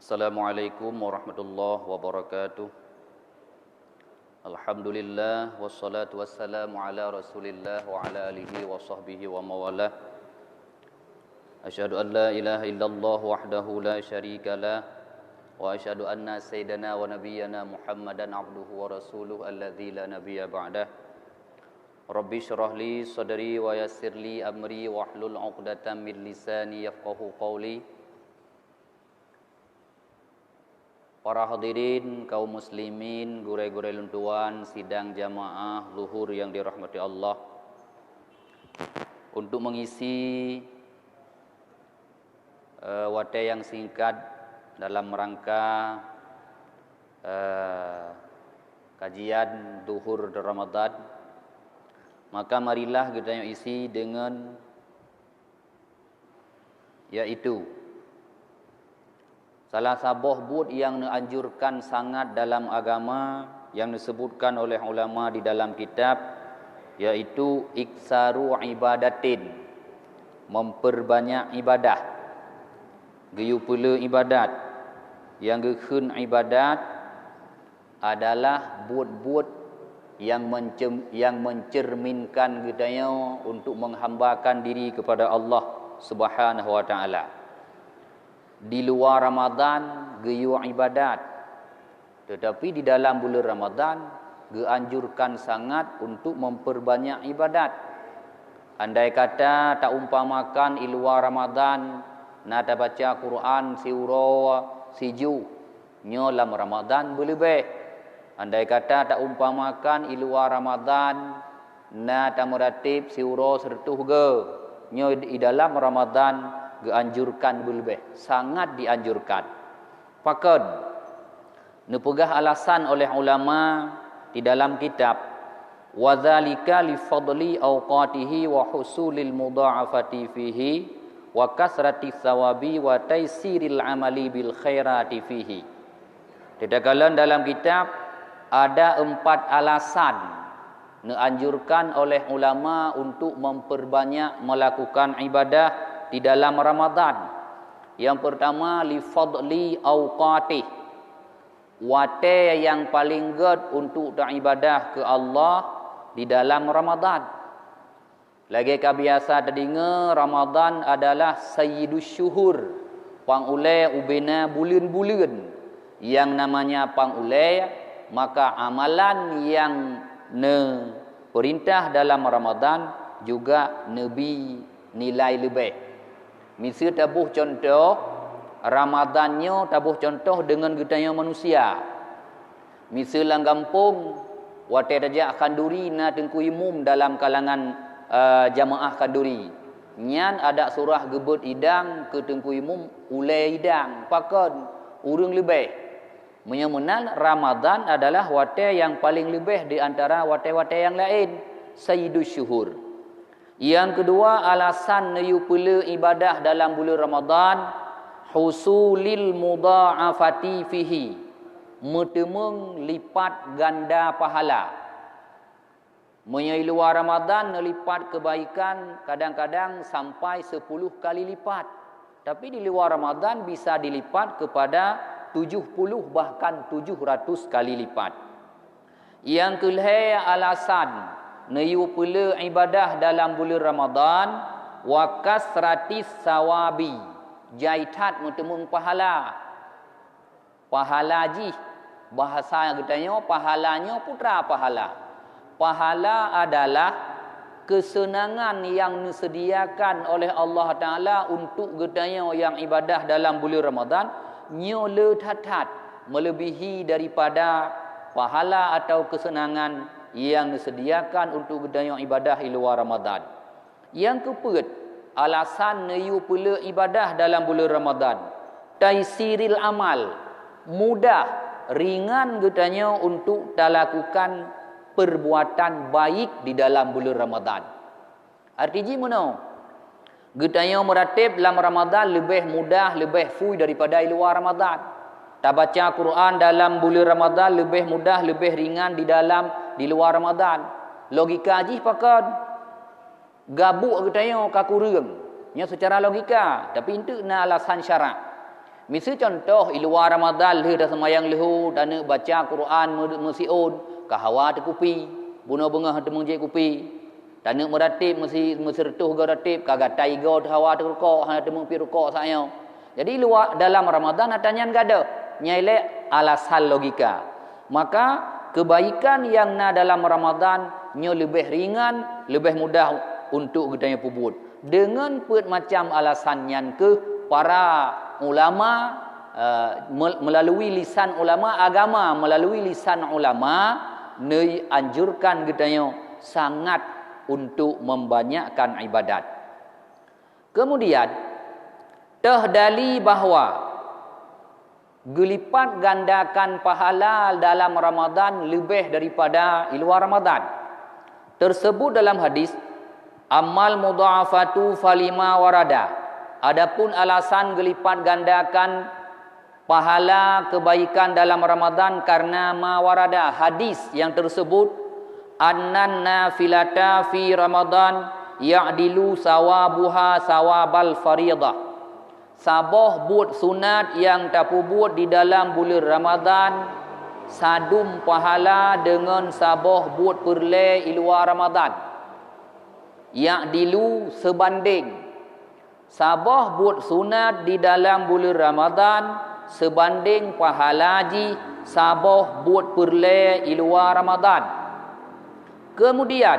Assalamualaikum warahmatullahi wabarakatuh. Alhamdulillah wassalatu wassalamu ala Rasulillah wa ala alihi wa sahbihi wa mawalah. Asyhadu an la ilaha illallah wahdahu la syarika lah wa asyhadu anna sayyidana wa nabiyyana Muhammadan abduhu wa rasuluhu alladzi la nabiyya ba'dah. Rabbi syrah li sadri wa yassir li amri wahlul 'uqdatam min lisani yafqahu qawli. Para hadirin kaum muslimin, gurai-gurai luntuan sidang jamaah zuhur yang dirahmati Allah. Untuk mengisi wadah yang singkat dalam rangka kajian zuhur Ramadan, maka marilah kita isi dengan yaitu salah sabah bud yang dianjurkan sangat dalam agama yang disebutkan oleh ulama di dalam kitab, yaitu iksaru ibadatin, memperbanyak ibadah. Geyu pula ibadat. Yang geun ibadat adalah bud-bud yang mencerminkan gedanya untuk menghambakan diri kepada Allah Subhanahu wa taala. Di luar Ramadan geyu ibadat, tetapi di dalam bulan Ramadan geanjurkan sangat untuk memperbanyak ibadat. Andai kata tak umpamakan di luar Ramadan nata baca Quran surah siju nyo dalam Ramadan berlebih. Andai kata tak umpamakan di luar Ramadan nata meratib surah sertuh ge nyo di dalam Ramadan dianjurkan berlebih, sangat dianjurkan. Pakad nepegah alasan oleh ulama di dalam kitab wa dzalika li fadli awqatihi wa husulil mudha'afati fihi wa kasrati thawabi wa taysiril amali bil khairati fihi. Dikatakan dalam kitab ada 4 alasan dianjurkan oleh ulama untuk memperbanyak melakukan ibadah di dalam Ramadan. Yang pertama, li fadli awqatih, wate yang paling ged untuk ibadah ke Allah di dalam Ramadan. Lagi kebiasa terdengar Ramadan adalah sayyidus syuhur, pangulai ubena bulan-bulan yang namanya pangulai, maka amalan yang perintah dalam Ramadan juga Nabi nilai lebih. Misal tabuh contoh Ramadannya, tabuh contoh dengan gedanya manusia. Misal lang kampung wate raja kanduri na tengku imum dalam kalangan jamaah kanduri. Nyan ada surah gebut idang ke tengku imum ulai idang pakon urang lebih. Menyemenal Ramadan adalah wate yang paling lebih di antara wate-wate yang lain, sayyidus syuhur. Yang kedua, alasan nayu pula ibadah dalam bulan Ramadan, husulil mudha'afati fihi, metemung lipat ganda pahala. Menyai luar Ramadan melipat kebaikan kadang-kadang sampai 10 kali lipat. Tapi di luar Ramadan bisa dilipat kepada 70 bahkan 700 kali lipat. Yang kelima, alasan nayu pula ibadah dalam bulan Ramadan wa kasratis sawabi, jaitat mutemung pahala. Pahala ji bahasa katanya pahalanya putra pahala. Pahala adalah kesenangan yang disediakan oleh Allah Taala untuk katanya yang ibadah dalam bulan Ramadan nyo lethat melebihi daripada pahala atau kesenangan yang disediakan untuk gedanya ibadah di luar Ramadan. Yang keempat, alasan nayu pula ibadah dalam bulan Ramadan, taisiril amal, mudah, ringan gedanya untuk lakukan perbuatan baik di dalam bulan Ramadan. Artinya mana? Gedanya meratib dalam Ramadan lebih mudah, lebih fui daripada di luar Ramadan. Tak baca Quran dalam bulan Ramadan lebih mudah, lebih ringan di luar Ramadan. Logika aji pakan gabuk katanya kakurung nya secara logika, tapi itu na alasan syarak. Misal contoh di luar Ramadan leh dah semayang lehu dan baca Quran mesiun kahawa te kupi bunuh bengah te mengjek kupi dan meratib mesti retuh ga ratib kagatai ga hawa te rukuk hana te mengpi rukuk saya. Jadi luar dalam Ramadan atanyan gada nyai alasan logika. Maka kebaikan yang na dalam Ramadan nya lebih ringan, lebih mudah untuk kita pubut. Dengan put macam alasan yang ke para ulama melalui lisan ulama agama, melalui lisan ulama ne anjurkan kita sangat untuk membanyakkan ibadat. Kemudian tehdali bahawa gelipat gandakan pahala dalam Ramadan lebih daripada di luar Ramadan. Tersebut dalam hadis amal mudha'afatu falima warada. Adapun alasan gelipat gandakan pahala kebaikan dalam Ramadan karena ma warada hadis yang tersebut annan nafilata fi Ramadan ya'dilu sawabuha sawabal fariḍah. Sabah buat sunat yang tapubut di dalam bulan Ramadan sadum pahala dengan sabah buat perle di luar Ramadan. Ya'dilu sebanding sabah buat sunat di dalam bulan Ramadan sebanding pahala haji sabah buat perle di luar Ramadan. Kemudian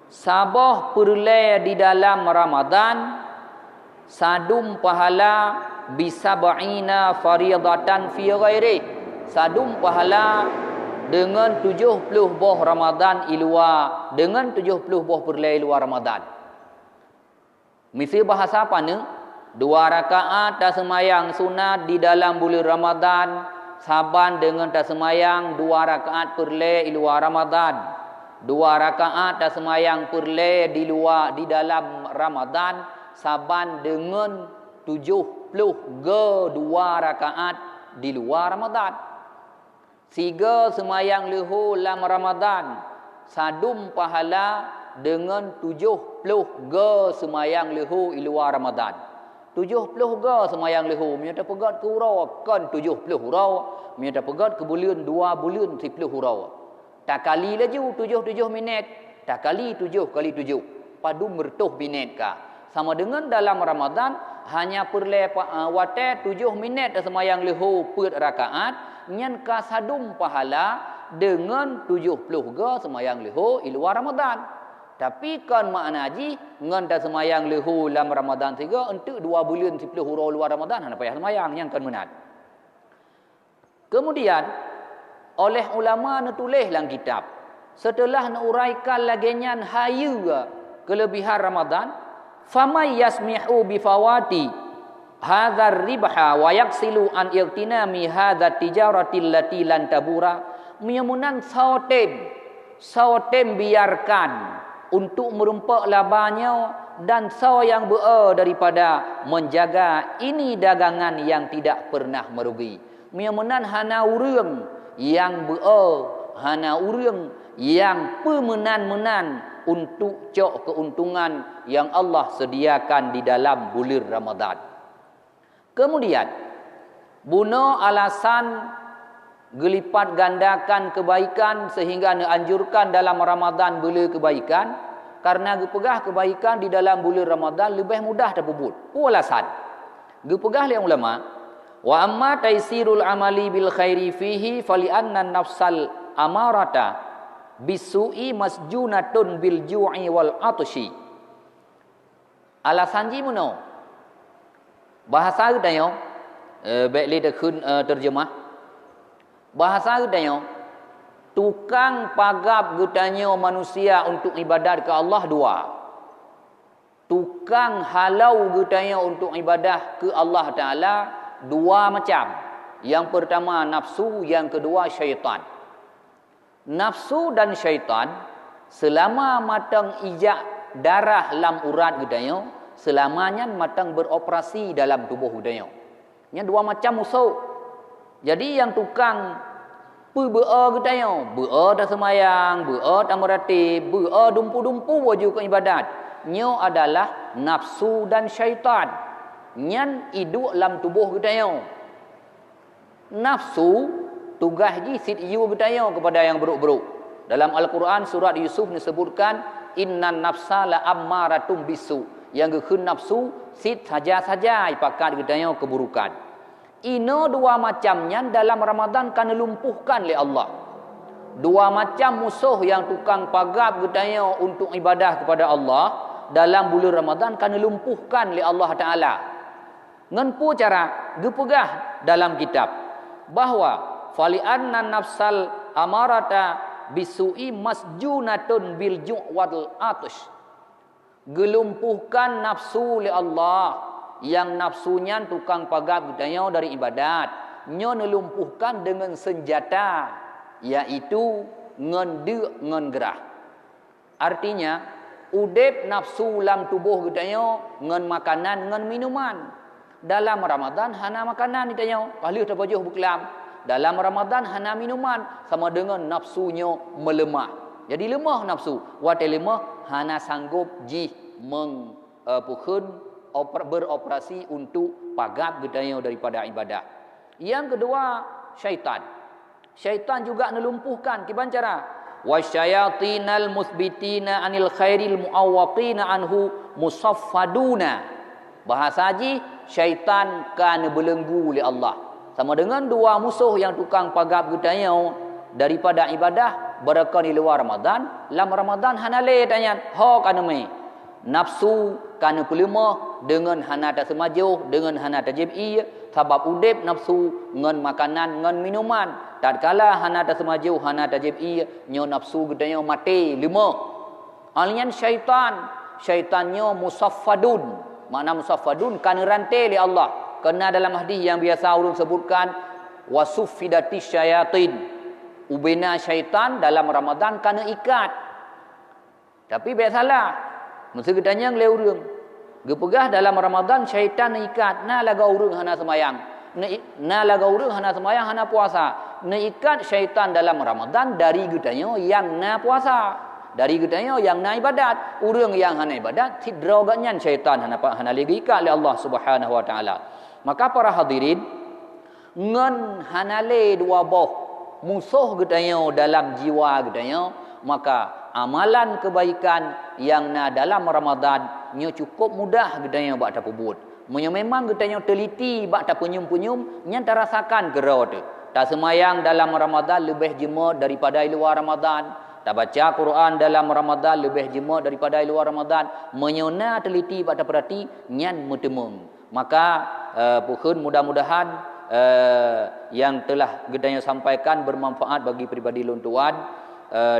sabah perle di dalam Ramadan sadum pahala bisab'ina fariidatan fi ghairi. Sadum pahala dengan 70 buah Ramadan luar, dengan 70 buah perle luar Ramadan. Misi bahasa apa ni? 2 rakaat tak semayang sunat di dalam bulan Ramadan saban dengan tak semayang 2 rakaat perle di luar Ramadan. 2 rakaat tak semayang perle di dalam Ramadan saban dengan 70 ke 2 rakaat di luar Ramadan. Siga semayang lehu dalam Ramadan sadum pahala dengan 70 ke semayang lehu di luar Ramadan. 70 ke semayang lehu minta pegat ke urau kan 70 urau minta pegat ke bulan 2 bulan 10 urau. Tak kali laju 7 minit, tak kali 7 kali 7 padu mertuh minit ka. Sama dengan dalam Ramadan hanya perle wate 7 minit semayang lehu per rakaat nyan ka sadum pahala dengan 70 ke semayang lehu di luar Ramadan. Tapi kan makna haji ngan dah semayang lehu dalam Ramadan tiga untuk 2 bulan 10 hurau luar Ramadan hana payah semayang yang kan menat. Kemudian oleh ulama nutulis dalam kitab setelah nuraikan lagenyan hayu kelebihan Ramadan famay yasmihu bifawati hadzal ribha wa yaksilu an iqtinami hadzat tijaratil lati lan tabura miyamunan sautem biarkan untuk merumpak labanya dan saw yang daripada menjaga ini dagangan yang tidak pernah merugi. Miyamunan hana urang yang hana urang yang pemenan-menan untuk cok keuntungan yang Allah sediakan di dalam bulan Ramadan. Kemudian buno alasan gelipat gandakan kebaikan sehingga dianjurkan dalam Ramadan bela kebaikan karena gepegah kebaikan di dalam bulan Ramadan lebih mudah terpubut. Alasan gepegah oleh ulama wa amma taisirul amali bil khairi fihi fali anna nafsal amarata bisu'i masjunatun bil ju'i wal atshi. Alasan ji muno bahasa kita baik li dah terjemah bahasa kita tukang pagap gutanya manusia untuk ibadat ke Allah 2. Tukang halau gutanya untuk ibadah ke Allah Ta'ala 2 macam. Yang pertama nafsu, yang kedua syaitan. Nafsu dan syaitan selama matang ijak darah dalam urat gutanya, selamanya matang beroperasi dalam tubuh gutanya. Ini 2 macam musuh. Jadi yang tukang be'a katanya, be'a dah semayang, be'a tak meratib, be'a dumpu-dumpu wajib ke ibadat. Nya adalah nafsu dan syaitan. nyan hidup dalam tubuh kita yo. Nafsu tugas ji sit iu kita yo kepada yang buruk-buruk. Dalam Al-Quran surat Yusuf disebutkan innan nafsa la ammaratum bisu. Yang gekun nafsu sit saja-saja ipakat kita yo keburukan. Ino dua macamnya dalam Ramadan kan lumpuhkan oleh Allah. Dua macam musuh yang tukang pagap getanya untuk ibadah kepada Allah dalam bulan Ramadan kan lumpuhkan oleh Allah Taala. Ngenpu cara gepegah dalam kitab bahawa fali anna nafsal amarata bisu'i masjunatun bil ju' wal atush. Gelumpuhkan nafsu oleh Allah yang nafsunya tukang pagap getanya dari ibadat. Nyo nelumpuhkan dengan senjata, yaitu ngendek ngengerah. Artinya udep nafsu dalam tubuh kita ngen makanan ngen minuman. Dalam Ramadan hana makanan kita paling terpajuh berkelam. Dalam Ramadan hana minuman, sama dengan nafsunya melemah. Jadi lemah nafsu. Wat lemah hana sanggup ji beroperasi untuk pagap kita daripada ibadah. Yang kedua syaitan. Syaitan juga nelumpuhkan kiban cara wasyayatinal musbitina anil khairil muawwaqina anhu musaffaduna. Bahasa haji syaitan kan belenggu oleh Allah. Sama dengan dua musuh yang tukang pagap getanya daripada ibadah beraka di luar Ramadan, dalam Ramadan hanale tanya ho kana me. Nafsu kana pelemah dengan hana tak semajuh dengan hana tak jib'i sebab udip nafsu ngan makanan ngan minuman. Tatkala hana tak semaju hana tak jib'i nyo nafsu gedanya mati lima. Alian syaitannya musaffadun. Makna musaffadun kana rantai li Allah. Kena dalam hadis yang biasa ulun sebutkan wasuffidati syayatin. Ubina syaitan dalam Ramadan kana ikat. Tapi biasalah mesti gedanya ngele urang. Gepegah dalam Ramadan syaitan ikat na laga urang hana semayang. Na laga urang hana semayang hana puasa. Na ikat syaitan dalam Ramadan dari gedanya yang na puasa. Dari gedanya yang na ibadat. Urang yang hana ibadat tidra ganyan syaitan hana lagi ikat oleh Allah Subhanahu wa taala. Maka para hadirin ngan hanale dua boh musuh gedanya dalam jiwa gedanya, maka amalan kebaikan yang na dalam Ramadan nyo cukup mudah gedanya bak ta pebut. Munyo memang gedanya teliti bak ta penyum-penyum nya ta rasakan gerot. Ta semayang dalam Ramadan lebih jemaah daripada luar Ramadan. Ta baca Quran dalam Ramadan lebih jemaah daripada luar Ramadan. Munyo na teliti bak ta perhati nyan mutemung. Maka puhun mudah-mudahan yang telah gedanya sampaikan bermanfaat bagi pribadi luntuan.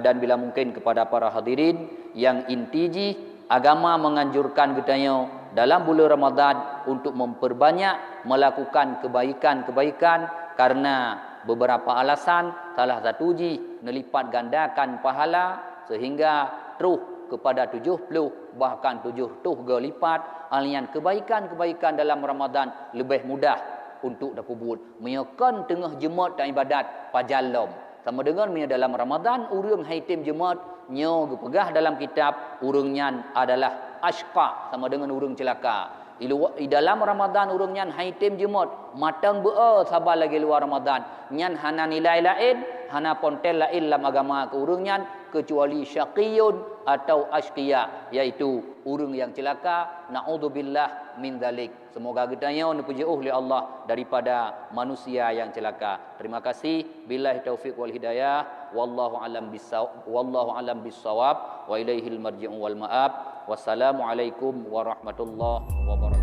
Dan bila mungkin kepada para hadirin yang intiji agama menganjurkan gedanya dalam bulan Ramadan untuk memperbanyak melakukan kebaikan-kebaikan karena beberapa alasan. Salah satu ji nelipat gandakan pahala sehingga terus kepada 70 bahkan 70 lipat. Alian kebaikan-kebaikan dalam Ramadan lebih mudah untuk dapubut. Menyekan tengah jemaat dan ibadat pajalom. Sama dengan dalam Ramadan urang haitim jemaat nyo gepegah dalam kitab urangnya adalah ashqa sama dengan urang celaka. Di dalam Ramadan urang nyan haitim jemaat matang beu sabar lagi luar Ramadan. Nyan hana nilai lain, hana pontel lain dalam agama ke urang nyan kecuali syaqiyun atau ashqiya, yaitu urang yang celaka. Naudzubillah min dzalik. Semoga getanya dipuji oleh Allah daripada manusia yang celaka. Terima kasih. Billahi taufik wal hidayah. Wallahu alam bissawab wa ilaihil marji'u wal ma'ab. Wassalamualaikum warahmatullahi wabarakatuh.